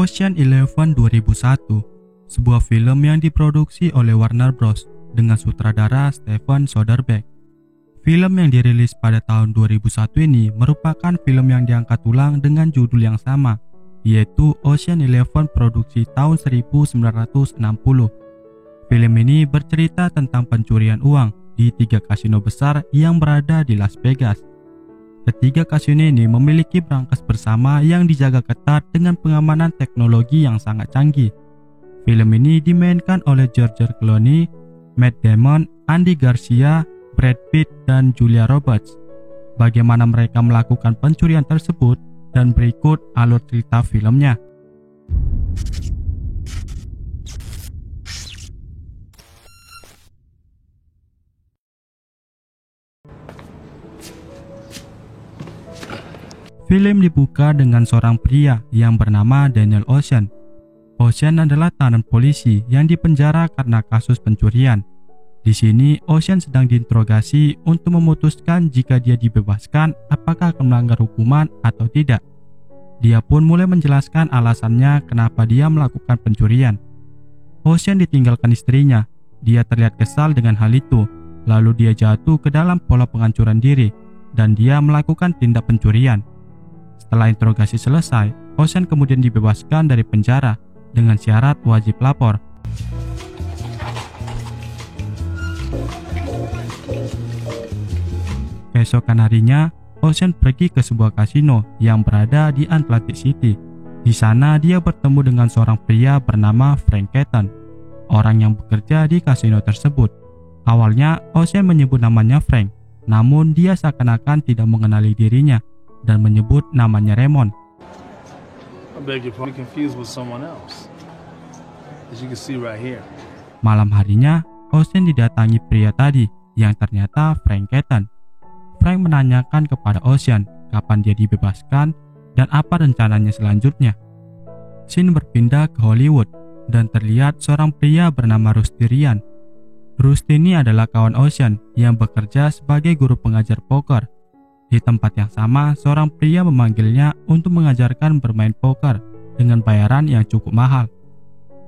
Ocean Eleven 2001, sebuah film yang diproduksi oleh Warner Bros. Dengan sutradara Steven Soderbergh. Film yang dirilis pada tahun 2001 ini merupakan film yang diangkat ulang dengan judul yang sama, yaitu Ocean Eleven produksi tahun 1960. Film ini bercerita tentang pencurian uang di 3 kasino besar yang berada di Las Vegas. Ketiga kasino ini memiliki brankas bersama yang dijaga ketat dengan pengamanan teknologi yang sangat canggih. Film ini dimainkan oleh George Clooney, Matt Damon, Andy Garcia, Brad Pitt, dan Julia Roberts. Bagaimana mereka melakukan pencurian tersebut dan berikut alur cerita filmnya. Film dibuka dengan seorang pria yang bernama Daniel Ocean. Ocean adalah tahanan polisi yang dipenjara karena kasus pencurian. Di sini, Ocean sedang diinterogasi untuk memutuskan jika dia dibebaskan apakah akan melanggar hukuman atau tidak. Dia pun mulai menjelaskan alasannya kenapa dia melakukan pencurian. Ocean ditinggalkan istrinya. Dia terlihat kesal dengan hal itu. Lalu dia jatuh ke dalam pola penghancuran diri dan dia melakukan tindak pencurian. Setelah interogasi selesai, Ocean kemudian dibebaskan dari penjara dengan syarat wajib lapor. Keesokan harinya, Ocean pergi ke sebuah kasino yang berada di Atlantic City. Di sana dia bertemu dengan seorang pria bernama Frank Catton, orang yang bekerja di kasino tersebut. Awalnya, Ocean menyebut namanya Frank, namun dia seakan-akan tidak mengenali dirinya dan menyebut namanya Raymond. Malam harinya, Ocean didatangi pria tadi yang ternyata Frank Catton. Frank menanyakan kepada Ocean kapan dia dibebaskan dan apa rencananya selanjutnya. Scene berpindah ke Hollywood dan terlihat seorang pria bernama Rusty Ryan. Rusty ini adalah kawan Ocean yang bekerja sebagai guru pengajar poker. Di tempat yang sama, seorang pria memanggilnya untuk mengajarkan bermain poker dengan bayaran yang cukup mahal.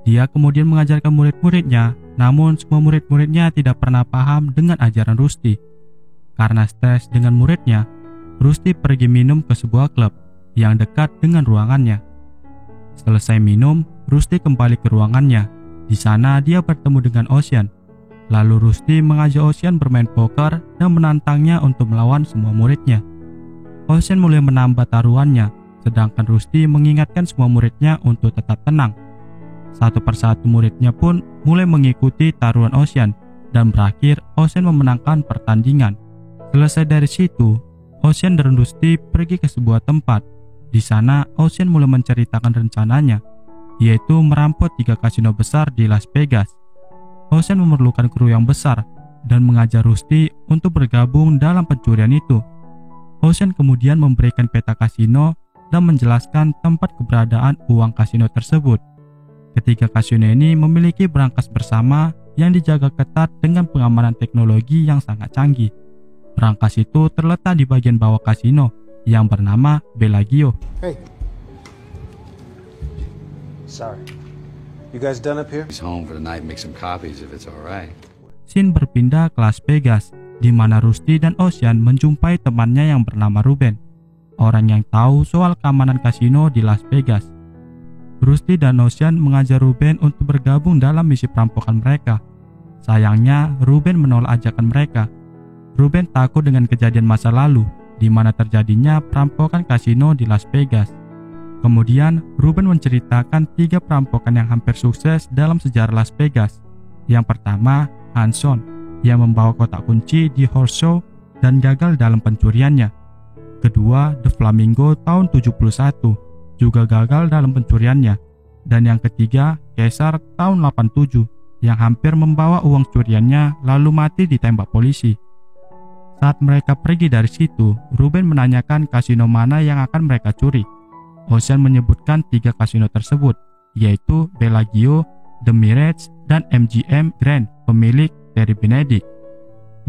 Dia kemudian mengajarkan murid-muridnya, namun semua murid-muridnya tidak pernah paham dengan ajaran Rusty. Karena stres dengan muridnya, Rusty pergi minum ke sebuah klub yang dekat dengan ruangannya. Selesai minum, Rusty kembali ke ruangannya. Di sana dia bertemu dengan Ocean. Lalu Rusty mengajak Ocean bermain poker dan menantangnya untuk melawan semua muridnya. Ocean mulai menambah taruhannya, sedangkan Rusty mengingatkan semua muridnya untuk tetap tenang. Satu persatu muridnya pun mulai mengikuti taruhan Ocean dan berakhir Ocean memenangkan pertandingan. Selesai dari situ, Ocean dan Rusty pergi ke sebuah tempat. Di sana, Ocean mulai menceritakan rencananya, yaitu merampok 3 kasino besar di Las Vegas. Ocean memerlukan kru yang besar dan mengajak Rusty untuk bergabung dalam pencurian itu. Ocean kemudian memberikan peta kasino dan menjelaskan tempat keberadaan uang kasino tersebut. Ketiga kasino ini memiliki brankas bersama yang dijaga ketat dengan pengamanan teknologi yang sangat canggih. Brankas itu terletak di bagian bawah kasino yang bernama Bellagio. Hey. Sorry. You guys done up here? He's home for the night. Make some copies if it's all right. Scene berpindah ke Las Vegas, di mana Rusty dan Ocean menjumpai temannya yang bernama Ruben, orang yang tahu soal keamanan kasino di Las Vegas. Rusty dan Ocean mengajak Ruben untuk bergabung dalam misi perampokan mereka. Sayangnya, Ruben menolak ajakan mereka. Ruben takut dengan kejadian masa lalu, di mana terjadinya perampokan kasino di Las Vegas. Kemudian, Ruben menceritakan 3 perampokan yang hampir sukses dalam sejarah Las Vegas. Yang pertama, Hanson, yang membawa kotak kunci di horse show dan gagal dalam pencuriannya. Kedua, The Flamingo tahun 71, juga gagal dalam pencuriannya. Dan yang ketiga, Caesar tahun 87, yang hampir membawa uang curiannya lalu mati ditembak polisi. Saat mereka pergi dari situ, Ruben menanyakan kasino mana yang akan mereka curi. Ocean menyebutkan 3 kasino tersebut, yaitu Bellagio, The Mirage, dan MGM Grand, pemilik Terry Benedict.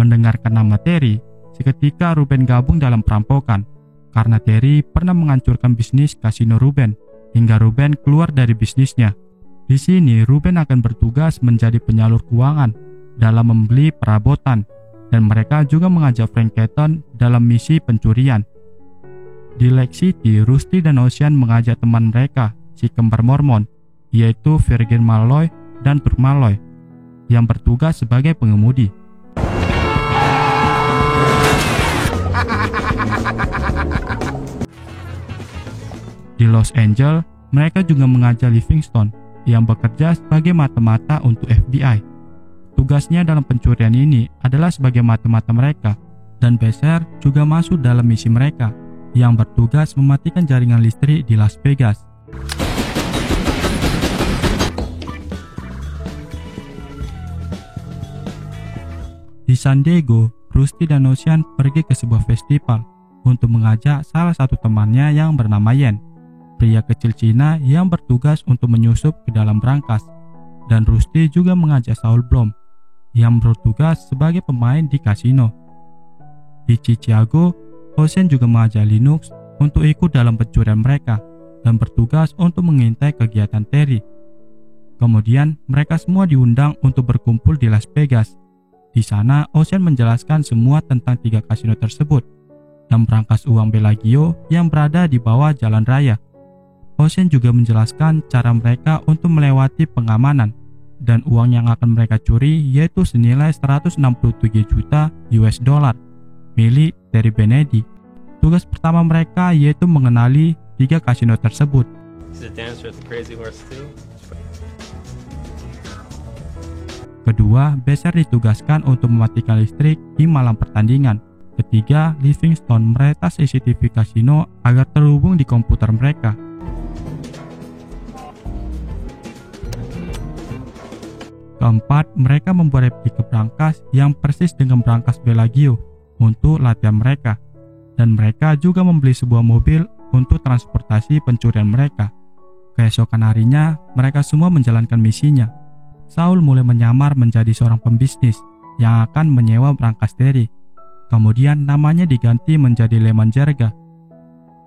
Mendengarkan nama Terry, seketika Ruben gabung dalam perampokan, karena Terry pernah menghancurkan bisnis kasino Ruben hingga Ruben keluar dari bisnisnya. Di sini Ruben akan bertugas menjadi penyalur keuangan dalam membeli perabotan, dan mereka juga mengajak Frank Keaton dalam misi pencurian. Di Lake City, Rusty dan Ocean mengajak teman mereka, si kembar Mormon, yaitu Virgin Malloy dan Turk Malloy, yang bertugas sebagai pengemudi. Di Los Angeles, mereka juga mengajak Livingston yang bekerja sebagai mata-mata untuk FBI. Tugasnya dalam pencurian ini adalah sebagai mata-mata mereka, dan Besser juga masuk dalam misi mereka yang bertugas mematikan jaringan listrik di Las Vegas. Di San Diego, Rusty dan Ocean pergi ke sebuah festival untuk mengajak salah satu temannya yang bernama Yen, pria kecil Cina yang bertugas untuk menyusup ke dalam brankas, dan Rusty juga mengajak Saul Blom yang bertugas sebagai pemain di kasino. Di Chicago, Ocean juga mengajak Linux untuk ikut dalam pencurian mereka dan bertugas untuk mengintai kegiatan Terry. Kemudian mereka semua diundang untuk berkumpul di Las Vegas. Di sana, Ocean menjelaskan semua tentang 3 kasino tersebut dan brankas uang Bellagio yang berada di bawah jalan raya. Ocean juga menjelaskan cara mereka untuk melewati pengamanan dan uang yang akan mereka curi yaitu senilai 167 juta US dollar milik Terry Benedy. Tugas pertama mereka yaitu mengenali 3 kasino tersebut. Kedua, Besser ditugaskan untuk mematikan listrik di malam pertandingan. Ketiga, Livingston meretas CCTV kasino agar terhubung di komputer mereka. Keempat, mereka membuat replika brankas yang persis dengan brankas Bellagio untuk latihan mereka. Dan mereka juga membeli sebuah mobil untuk transportasi pencurian mereka. Keesokan harinya, mereka semua menjalankan misinya. Saul mulai menyamar menjadi seorang pembisnis yang akan menyewa brankas Terry. Kemudian namanya diganti menjadi Lehman Jerga.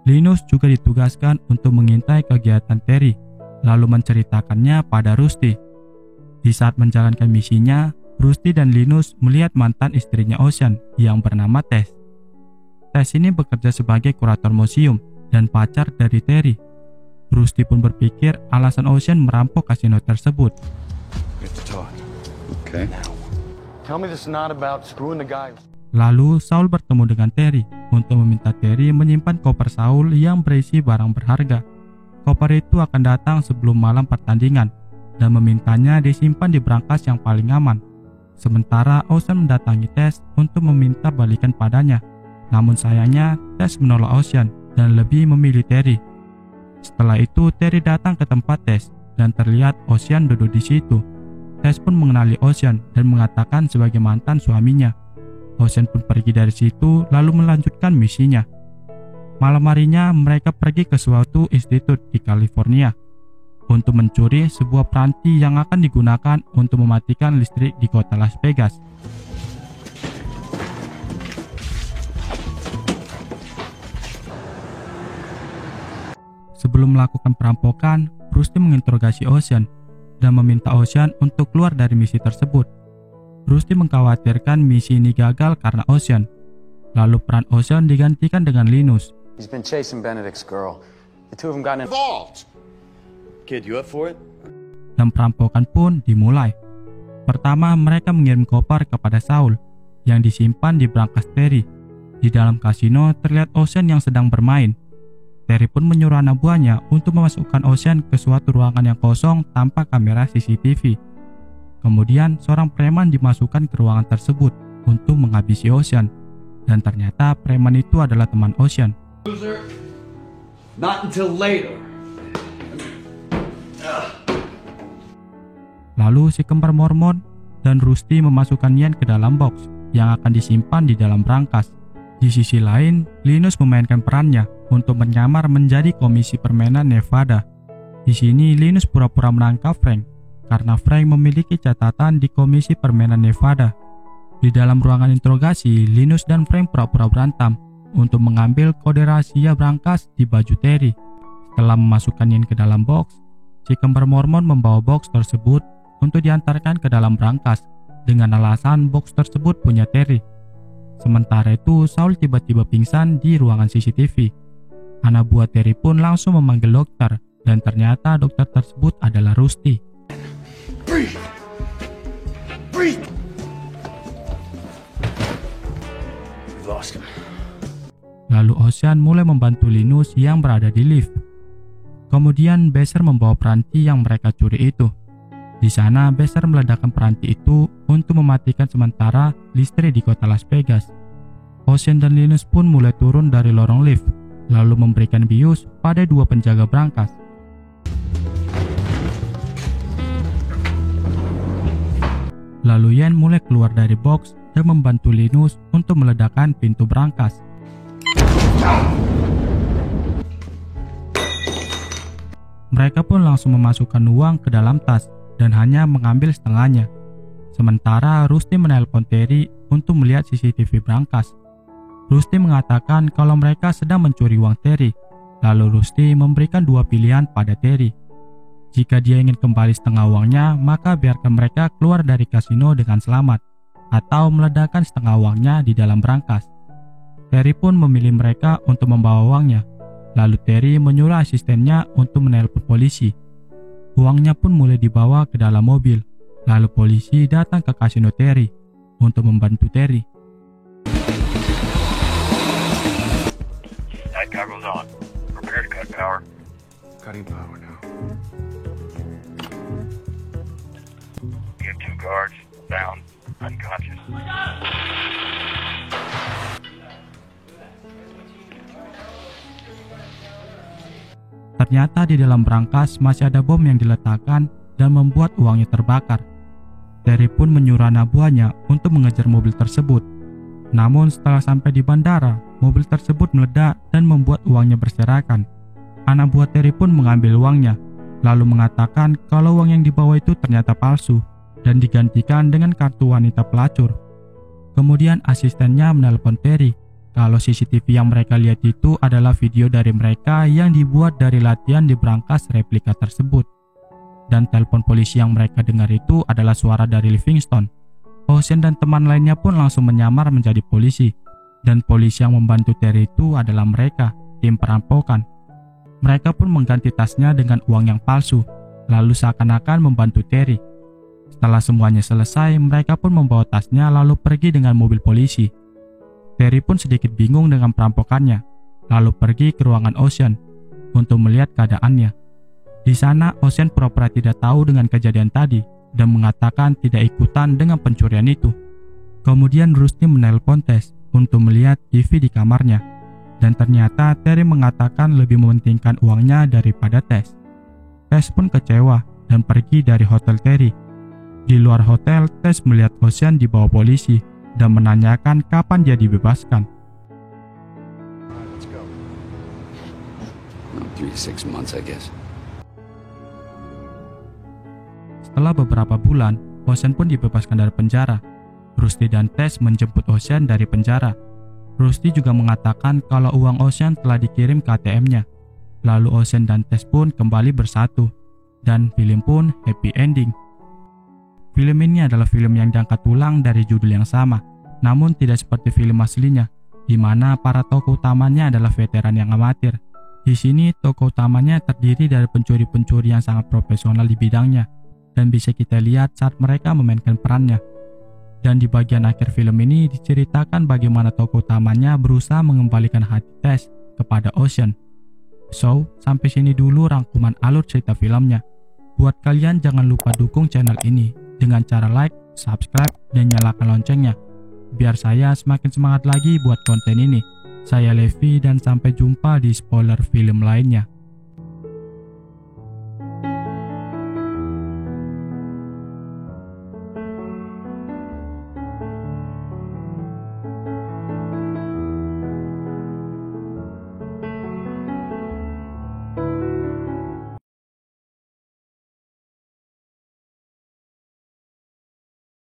Linus juga ditugaskan untuk mengintai kegiatan Terry, lalu menceritakannya pada Rusty. Di saat menjalankan misinya, Rusty dan Linus melihat mantan istrinya Ocean yang bernama Tess. Tess ini bekerja sebagai kurator museum dan pacar dari Terry. Rusty pun berpikir alasan Ocean merampok kasino tersebut. Okay. Lalu Saul bertemu dengan Terry untuk meminta Terry menyimpan koper Saul yang berisi barang berharga. Koper itu akan datang sebelum malam pertandingan dan memintanya disimpan di brankas yang paling aman. Sementara Ocean mendatangi Tess untuk meminta balikan padanya. Namun sayangnya Tess menolak Ocean dan lebih memilih Terry. Setelah itu Terry datang ke tempat Tess dan terlihat Ocean duduk di situ. Tess pun mengenali Ocean dan mengatakan sebagai mantan suaminya. Ocean pun pergi dari situ lalu melanjutkan misinya. Malam harinya mereka pergi ke suatu institut di California untuk mencuri sebuah peranti yang akan digunakan untuk mematikan listrik di kota Las Vegas. Sebelum melakukan perampokan, Rusty menginterogasi Ocean dan meminta Ocean untuk keluar dari misi tersebut. Rusty mengkhawatirkan misi ini gagal karena Ocean. Lalu peran Ocean digantikan dengan Linus. He's been chasing Benedict's girl. The two of them got involved. Kid, you up for it? Dan perampokan pun dimulai. Pertama, mereka mengirim koper kepada Saul yang disimpan di brankas Terry. Di dalam kasino terlihat Ocean yang sedang bermain. Terry pun menyuruh anak buahnya untuk memasukkan Ocean ke suatu ruangan yang kosong tanpa kamera CCTV. Kemudian seorang preman dimasukkan ke ruangan tersebut untuk menghabisi Ocean. Dan ternyata preman itu adalah teman Ocean. Not until later. Lalu si kembar Mormon dan Rusty memasukkan Ian ke dalam box yang akan disimpan di dalam brankas. Di sisi lain, Linus memainkan perannya untuk menyamar menjadi komisi permainan Nevada. Di sini Linus pura-pura menangkap Frank karena Frank memiliki catatan di komisi permainan Nevada. Di dalam ruangan interogasi, Linus dan Frank pura-pura berantem untuk mengambil kode rahasia brankas di baju Terry. Setelah memasukkan Yin ke dalam box, si kembar Mormon membawa box tersebut untuk diantarkan ke dalam brankas dengan alasan box tersebut punya Terry. Sementara itu, Saul tiba-tiba pingsan di ruangan CCTV. Anak buah Terry pun langsung memanggil dokter, dan ternyata dokter tersebut adalah Rusty. Breathe! Breathe! We lost him. Lalu Ocean mulai membantu Linus yang berada di lift. Kemudian Besser membawa peranti yang mereka curi itu. Di sana Besser meledakkan peranti itu untuk mematikan sementara listrik di kota Las Vegas. Ocean dan Linus pun mulai turun dari lorong lift, lalu memberikan bius pada dua penjaga brankas. Lalu Yen mulai keluar dari box dan membantu Linus untuk meledakkan pintu brankas. Mereka pun langsung memasukkan uang ke dalam tas dan hanya mengambil setengahnya. Sementara Rusty menelpon Terry untuk melihat CCTV brankas. Rusty mengatakan kalau mereka sedang mencuri uang Terry. Lalu Rusty memberikan dua pilihan pada Terry. Jika dia ingin kembali setengah uangnya, maka biarkan mereka keluar dari kasino dengan selamat, atau meledakkan setengah uangnya di dalam brankas. Terry pun memilih mereka untuk membawa uangnya. Lalu Terry menyuruh asistennya untuk menelpon polisi. Uangnya pun mulai dibawa ke dalam mobil. Lalu polisi datang ke kasino Terry untuk membantu Terry. Night goggles on. Prepare to cut power. Cutting power now. You have 2 guards, bound, unconscious. Ternyata di dalam brankas masih ada bom yang diletakkan dan membuat uangnya terbakar. Terry pun menyuruh anak buahnya untuk mengejar mobil tersebut. Namun setelah sampai di bandara, mobil tersebut meledak dan membuat uangnya berserakan. Anak buah Terry pun mengambil uangnya, lalu mengatakan kalau uang yang dibawa itu ternyata palsu dan digantikan dengan kartu wanita pelacur. Kemudian asistennya menelpon Terry kalau CCTV yang mereka lihat itu adalah video dari mereka yang dibuat dari latihan di brankas replika tersebut. Dan telepon polisi yang mereka dengar itu adalah suara dari Livingston. Ocean dan teman lainnya pun langsung menyamar menjadi polisi. Dan polisi yang membantu Terry itu adalah mereka, tim perampokan. Mereka pun mengganti tasnya dengan uang yang palsu, lalu seakan-akan membantu Terry. Setelah semuanya selesai, mereka pun membawa tasnya lalu pergi dengan mobil polisi. Terry pun sedikit bingung dengan perampokannya, lalu pergi ke ruangan Ocean untuk melihat keadaannya. Di sana, Ocean pura-pura tidak tahu dengan kejadian tadi dan mengatakan tidak ikutan dengan pencurian itu. Kemudian Rusty menelpon Tess untuk melihat TV di kamarnya, dan ternyata Terry mengatakan lebih mementingkan uangnya daripada Tess. Tess pun kecewa dan pergi dari hotel Terry. Di luar hotel, Tess melihat Ocean dibawa polisi dan menanyakan kapan dia dibebaskan. Let's go. 3 to 6 months, I guess. Setelah beberapa bulan, Ocean pun dibebaskan dari penjara. Rusty dan Tess menjemput Ocean dari penjara. Rusty juga mengatakan kalau uang Ocean telah dikirim ke ATM-nya. Lalu Ocean dan Tess pun kembali bersatu, dan film pun happy ending. Film ini adalah film yang diangkat ulang dari judul yang sama, namun tidak seperti film aslinya, di mana para tokoh utamanya adalah veteran yang amatir. Di sini tokoh utamanya terdiri dari pencuri-pencuri yang sangat profesional di bidangnya, dan bisa kita lihat saat mereka memainkan perannya. Dan di bagian akhir film ini diceritakan bagaimana tokoh utamanya berusaha mengembalikan hati Tess kepada Ocean. So, sampai sini dulu rangkuman alur cerita filmnya. Buat kalian jangan lupa dukung channel ini dengan cara like, subscribe, dan nyalakan loncengnya, biar saya semakin semangat lagi buat konten ini. Saya Levi dan sampai jumpa di spoiler film lainnya.